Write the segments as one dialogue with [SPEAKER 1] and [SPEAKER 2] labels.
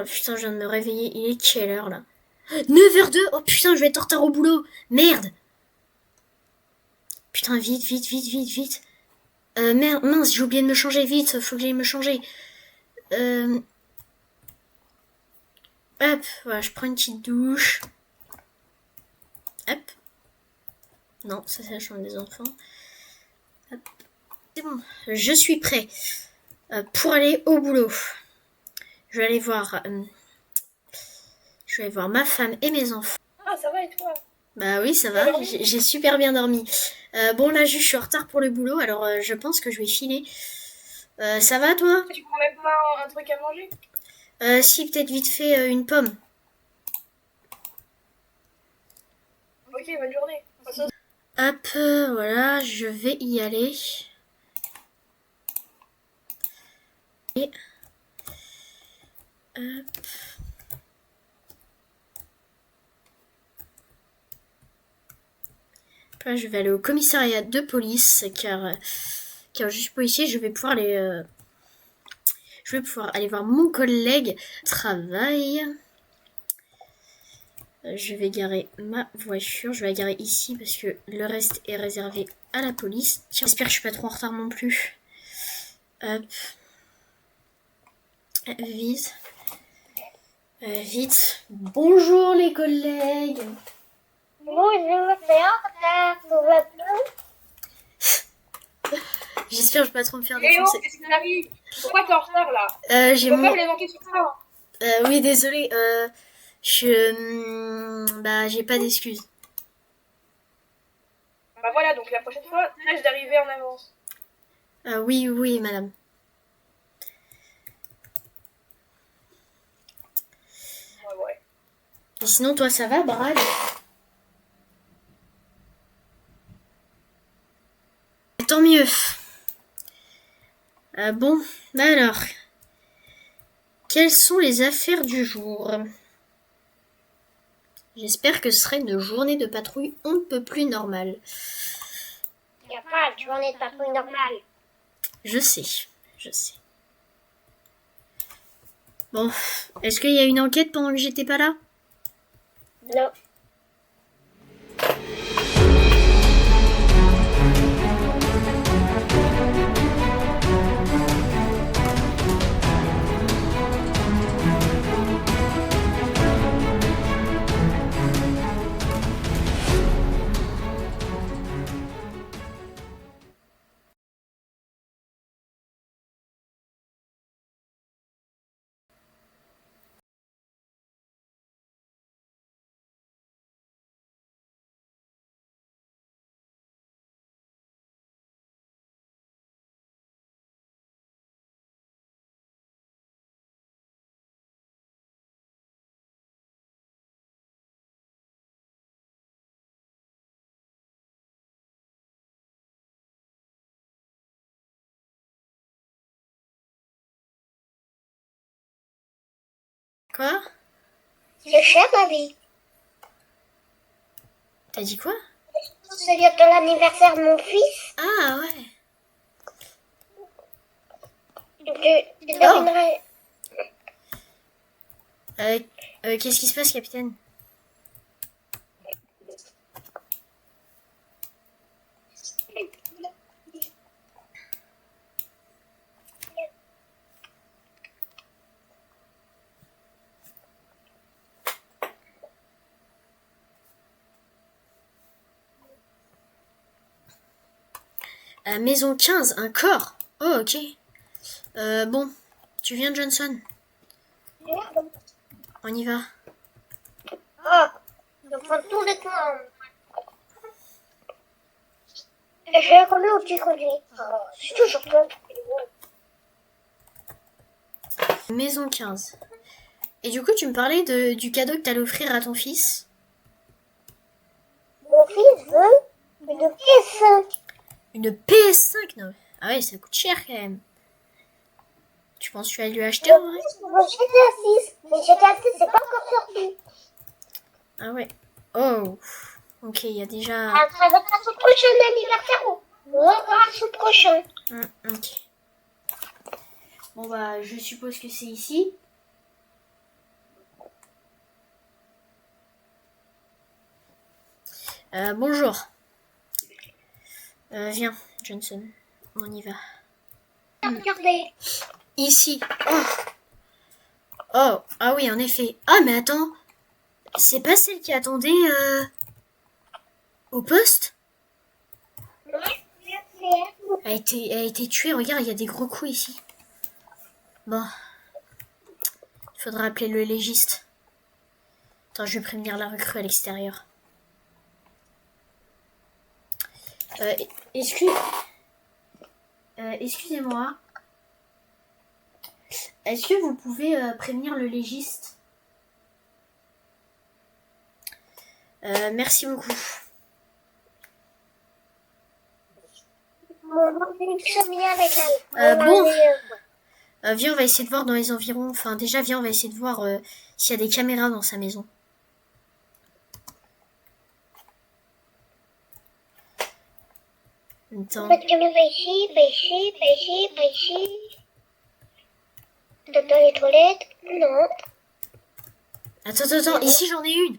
[SPEAKER 1] Oh putain, je viens de me réveiller. Il est quelle heure là? 9h02. Oh putain, je vais être en retard au boulot. Merde. Putain, vite, vite, vite, vite, vite. Merde, mince, j'ai oublié de me changer. Vite, faut que j'aille me changer. Hop, voilà, je prends une petite douche. Hop. Non, ça c'est la chambre des enfants. Hop. C'est bon, je suis prêt pour aller au boulot. Je vais aller voir ma femme et mes enfants.
[SPEAKER 2] Ah, ça va et toi?
[SPEAKER 1] Bah oui, ça va, j'ai super bien dormi. Bon, là, je suis en retard pour le boulot, alors je pense que je vais filer. Ça va, toi?
[SPEAKER 2] Tu prends même pas un truc à manger?
[SPEAKER 1] Si, peut-être vite fait une pomme.
[SPEAKER 2] Ok, bonne journée.
[SPEAKER 1] Hop, voilà, je vais y aller. Et... Hop. Là, je vais aller au commissariat de police, car je suis policier, je vais pouvoir aller voir mon collègue travail. Je vais garer ma voiture. Je vais la garer ici parce que le reste est réservé à la police. Tiens, j'espère que je suis pas trop en retard non plus. Hop. Vite. Vite. Bonjour les collègues.
[SPEAKER 3] Bonjour, c'est en retard, tout va bien?
[SPEAKER 1] J'espère que je vais pas trop me faire
[SPEAKER 2] Léo,
[SPEAKER 1] défoncer.
[SPEAKER 2] qu'est-ce qui t'arrive? Pourquoi t'es en retard là?
[SPEAKER 1] J'ai
[SPEAKER 2] Tu peux
[SPEAKER 1] mon...
[SPEAKER 2] pas me les manquer sur ça.
[SPEAKER 1] oui, désolé. Bah, j'ai pas d'excuses.
[SPEAKER 2] Bah voilà, donc la prochaine fois, tâche d'arriver en avance.
[SPEAKER 1] Oui, oui, madame.
[SPEAKER 2] Ouais.
[SPEAKER 1] Et sinon, toi, ça va, Brad? Tant mieux. Bon, bah alors, quelles sont les affaires du jour? J'espère que ce sera une journée de patrouille on ne peut plus normale.
[SPEAKER 3] Il n'y a pas de journée de patrouille normale.
[SPEAKER 1] Je sais, je sais. Bon, est-ce qu'il y a une enquête pendant que j'étais pas là?
[SPEAKER 3] Non.
[SPEAKER 1] Quoi?
[SPEAKER 3] C'est cher, ma vie.
[SPEAKER 1] T'as dit quoi?
[SPEAKER 3] C'est bientôt l'anniversaire de mon fils.
[SPEAKER 1] Ah ouais.
[SPEAKER 3] Donc, je devinerai.
[SPEAKER 1] Qu'est-ce qui se passe, capitaine? Maison 15, un corps. Oh, ok. Bon, tu viens, Johnson? On y va.
[SPEAKER 3] Oh, je prends tout le temps. Et je remets au petit conduit. Oh, c'est toujours toi.
[SPEAKER 1] Maison 15. Et du coup, tu me parlais du cadeau que t'allais offrir à ton fils?
[SPEAKER 3] Mon fils veut une PS5.
[SPEAKER 1] Une PS5? Non. Ah ouais, ça coûte cher quand même. Tu penses que tu vas lui acheter en vrai?
[SPEAKER 3] Mon GTA 6. Mais GTA 6, c'est pas encore sorti.
[SPEAKER 1] Ah ouais. Oh. Ok, il y a déjà...
[SPEAKER 3] Ça va être son prochain anniversaire. On verra son prochain.
[SPEAKER 1] Ok. Bon bah, je suppose que c'est ici. Bonjour. Viens, Johnson. On y va.
[SPEAKER 3] Regardez.
[SPEAKER 1] Ici. Oh. Oh, ah oui, en effet. Ah, mais attends. C'est pas celle qui attendait au poste? Elle a été tuée. Regarde, il y a des gros coups ici. Bon. Il faudra appeler le légiste. Attends, je vais prévenir la recrue à l'extérieur. Excusez-moi. Est-ce que vous pouvez prévenir le légiste? Merci beaucoup. Bon. Viens, on va essayer de voir dans les environs. Enfin, déjà, viens, on va essayer de voir s'il y a des caméras dans sa maison. Attends.
[SPEAKER 3] Dans les toilettes, non.
[SPEAKER 1] Attends, ici j'en ai une.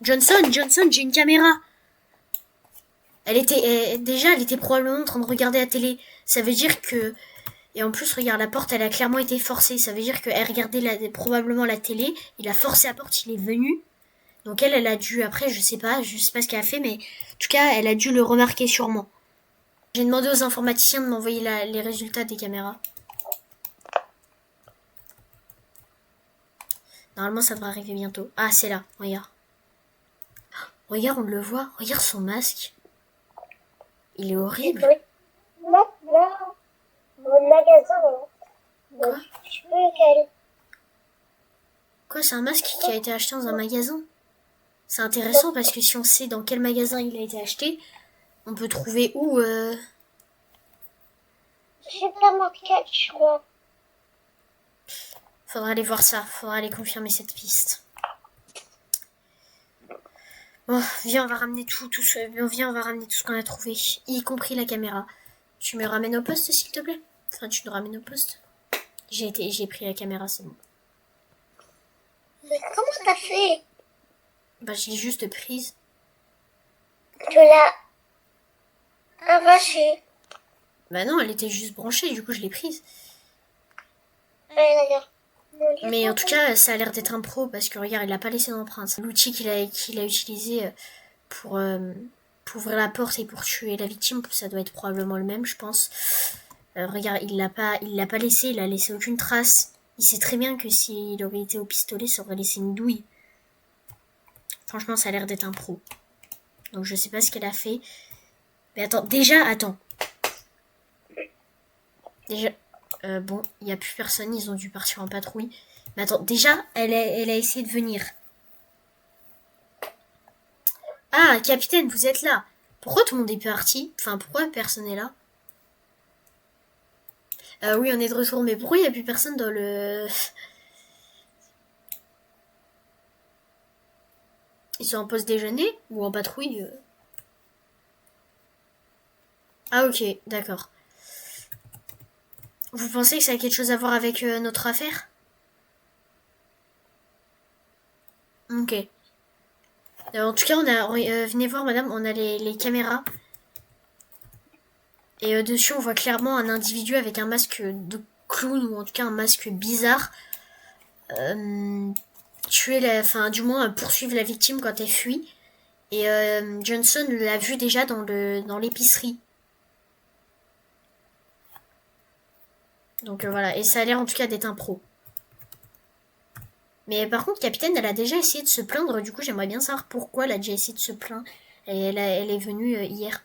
[SPEAKER 1] Johnson, j'ai une caméra. Elle était probablement en train de regarder la télé. Ça veut dire que... Et en plus, regarde, la porte, elle a clairement été forcée. Ça veut dire qu'elle regardait probablement la télé. Il a forcé la porte, il est venu. Donc elle a dû, après, je sais pas ce qu'elle a fait, mais en tout cas, elle a dû le remarquer sûrement. J'ai demandé aux informaticiens de m'envoyer les résultats des caméras. Normalement, ça devrait arriver bientôt. Ah, c'est là, regarde. Regarde, on le voit. Regarde son masque. Il est horrible.
[SPEAKER 3] Là, mon magasin.
[SPEAKER 1] Quoi?
[SPEAKER 3] Je peux lequel?
[SPEAKER 1] Quoi, c'est un masque qui a été acheté dans un magasin? C'est intéressant parce que si on sait dans quel magasin il a été acheté, on peut trouver où...
[SPEAKER 3] Supermarket, je crois.
[SPEAKER 1] Faudra aller voir ça. Faudra aller confirmer cette piste. Bon, viens, on va ramener viens, on va ramener tout ce qu'on a trouvé, y compris la caméra. Tu me ramènes au poste, s'il te plaît? Enfin, tu nous ramènes au poste. J'ai pris la caméra, c'est bon.
[SPEAKER 3] Mais comment t'as fait?
[SPEAKER 1] Bah, je l'ai juste prise.
[SPEAKER 3] Tu l'as arrachée.
[SPEAKER 1] Bah non, elle était juste branchée, du coup, je l'ai prise.
[SPEAKER 3] Ouais, d'accord.
[SPEAKER 1] Mais en tout cas, ça a l'air d'être un pro parce que regarde, il a pas laissé d'empreinte. L'outil qu'il a utilisé pour ouvrir la porte et pour tuer la victime, ça doit être probablement le même, je pense. Regarde, il l'a pas laissé, il a laissé aucune trace. Il sait très bien que s'il aurait été au pistolet, ça aurait laissé une douille. Franchement, ça a l'air d'être un pro. Donc je sais pas ce qu'elle a fait. Mais attends. Déjà, bon, il n'y a plus personne, ils ont dû partir en patrouille. Mais attends, déjà, elle a essayé de venir. Ah, capitaine, vous êtes là. Pourquoi tout le monde est parti? Enfin, pourquoi personne n'est là? Oui, on est de retour, mais pourquoi il n'y a plus personne dans le... Ils sont en pause déjeuner ou en patrouille? Ah, ok, d'accord. Vous pensez que ça a quelque chose à voir avec notre affaire? Ok. En tout cas, venez voir, madame, on a les caméras. Et dessus, on voit clairement un individu avec un masque de clown, ou en tout cas un masque bizarre. Du moins poursuivre la victime quand elle fuit. Et Johnson l'a vu déjà dans l'épicerie. Donc voilà, et ça a l'air en tout cas d'être un pro. Mais par contre, capitaine, elle a déjà essayé de se plaindre. Du coup, j'aimerais bien savoir pourquoi elle a déjà essayé de se plaindre. Et elle est venue hier.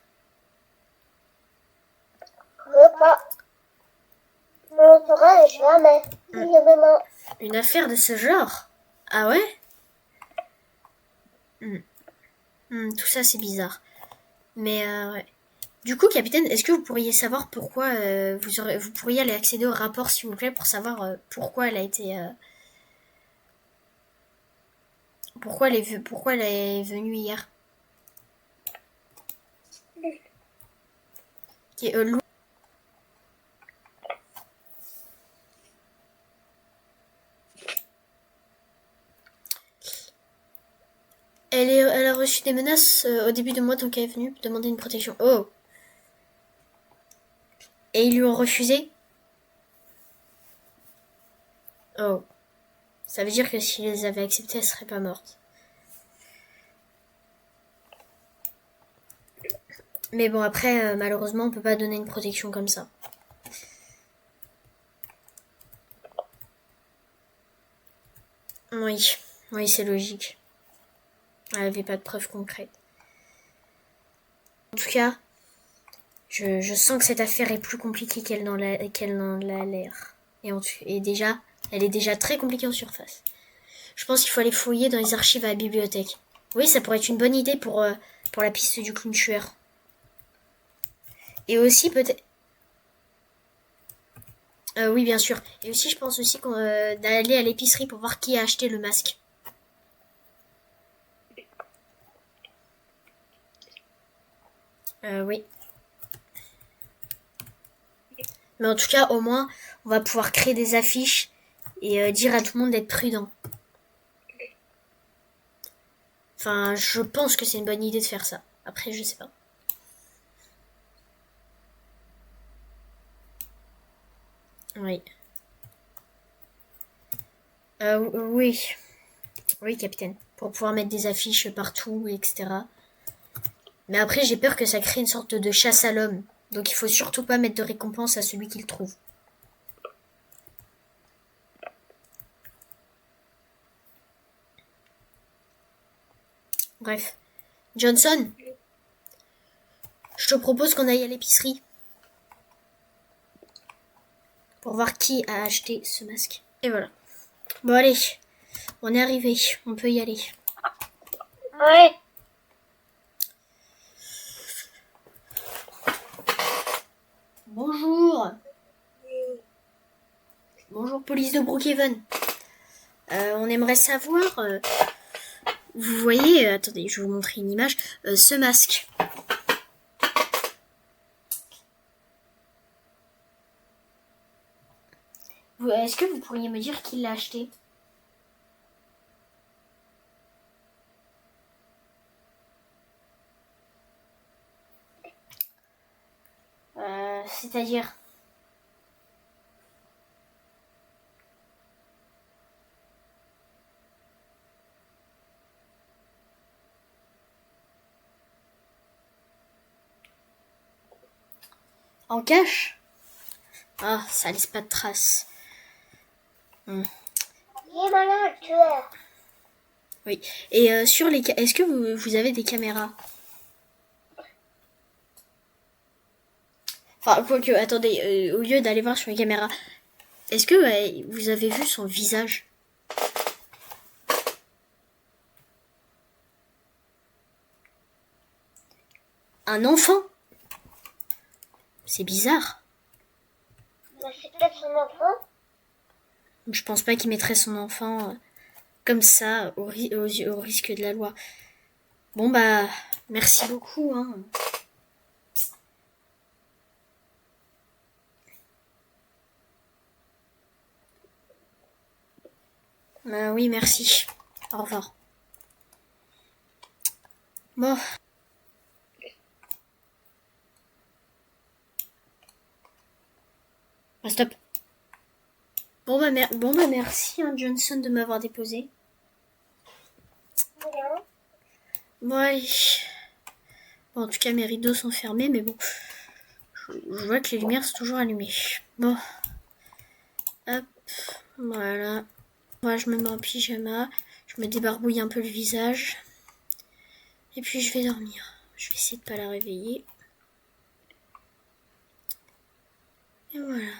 [SPEAKER 3] Pas. On saura jamais.
[SPEAKER 1] Une affaire de ce genre? Ah ouais? Tout ça, c'est bizarre. Mais ouais. Du coup, capitaine, est-ce que vous pourriez savoir pourquoi vous pourriez aller accéder au rapport, s'il vous plaît, pour savoir pourquoi elle a été... pourquoi elle est venue hier? Okay, Elle a reçu des menaces au début du mois, donc elle est venue demander une protection. Oh. Et ils lui ont refusé. Oh. Ça veut dire que s'ils les avaient acceptées, elle serait pas morte. Mais bon, après, malheureusement, on peut pas donner une protection comme ça. Oui, oui, c'est logique. Elle avait pas de preuves concrètes. En tout cas, je sens que cette affaire est plus compliquée qu'elle n'en a l'air. Et déjà, elle est déjà très compliquée en surface. Je pense qu'il faut aller fouiller dans les archives à la bibliothèque. Oui, ça pourrait être une bonne idée pour la piste du clown tueur. Et aussi peut-être... oui, bien sûr. Et aussi, je pense aussi d'aller à l'épicerie pour voir qui a acheté le masque. Oui. Mais en tout cas, au moins, on va pouvoir créer des affiches et dire à tout le monde d'être prudent. Enfin, je pense que c'est une bonne idée de faire ça. Après, je sais pas. Oui. Oui. Oui, capitaine. Pour pouvoir mettre des affiches partout, etc. Mais après, j'ai peur que ça crée une sorte de chasse à l'homme. Donc il faut surtout pas mettre de récompense à celui qui le trouve. Bref. Johnson, je te propose qu'on aille à l'épicerie. Pour voir qui a acheté ce masque. Et voilà. Bon allez, on est arrivé. On peut y aller.
[SPEAKER 3] Ouais.
[SPEAKER 1] Bonjour. Bonjour, police de Brookhaven. On aimerait savoir... vous voyez... attendez, je vais vous montrer une image. Ce masque. Est-ce que vous pourriez me dire qui l'a acheté? C'est-à-dire... En cash? Ah, ça laisse pas de traces.
[SPEAKER 3] Il est malin, le tueur.
[SPEAKER 1] Oui. Et sur les... Est-ce que vous avez des caméras? Enfin, quoique, attendez, au lieu d'aller voir sur les caméras, est-ce que vous avez vu son visage? Un enfant? C'est bizarre.
[SPEAKER 3] Bah, c'est peut-être son enfant.
[SPEAKER 1] Je pense pas qu'il mettrait son enfant comme ça au risque de la loi. Bon bah, merci beaucoup. Hein. Oui, merci. Au revoir. Bon. Ah, stop. Bon bah merci hein, Johnson de m'avoir déposé.
[SPEAKER 3] Rien.
[SPEAKER 1] Ouais. Bon, en tout cas mes rideaux sont fermés, mais bon. Je vois que les lumières sont toujours allumées. Bon. Hop. Voilà. Moi je me mets en pyjama. Je me débarbouille un peu le visage. Et puis je vais dormir. Je vais essayer de pas la réveiller. Et voilà.